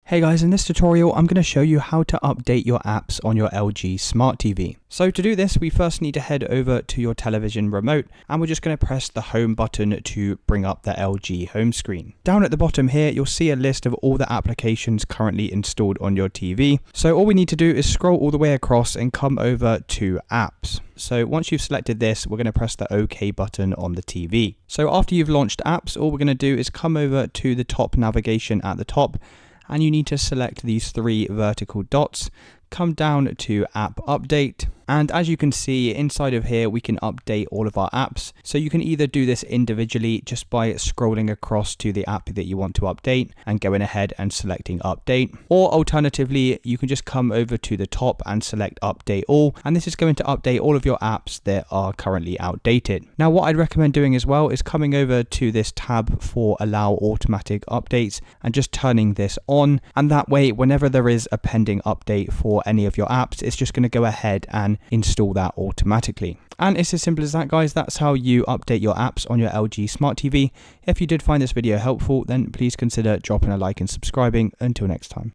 Hey guys, in this tutorial I'm going to show you how to update your apps on your LG Smart TV. So to do this, we first need to head over to your television remote and we're just going to press the home button to bring up the LG home screen. Down at the bottom here, you'll see a list of all the applications currently installed on your TV. So all we need to do is scroll all the way across and come over to apps. So once you've selected this, we're going to press the OK button on the TV. So after you've launched apps, all we're going to do is come over to the top navigation at the top, and you need to select these three vertical dots, come down to app update. And as you can see inside of here, we can update all of our apps. So you can either do this individually just by scrolling across to the app that you want to update and going ahead and selecting update. Or alternatively, you can just come over to the top and select update all. And this is going to update all of your apps that are currently outdated. Now, what I'd recommend doing as well is coming over to this tab for allow automatic updates and just turning this on. And that way, whenever there is a pending update for any of your apps, it's just going to go ahead and install that automatically. And it's as simple as that, guys. That's how you update your apps on your LG Smart TV. If you did find this video helpful, then please consider dropping a like and subscribing. Until next time.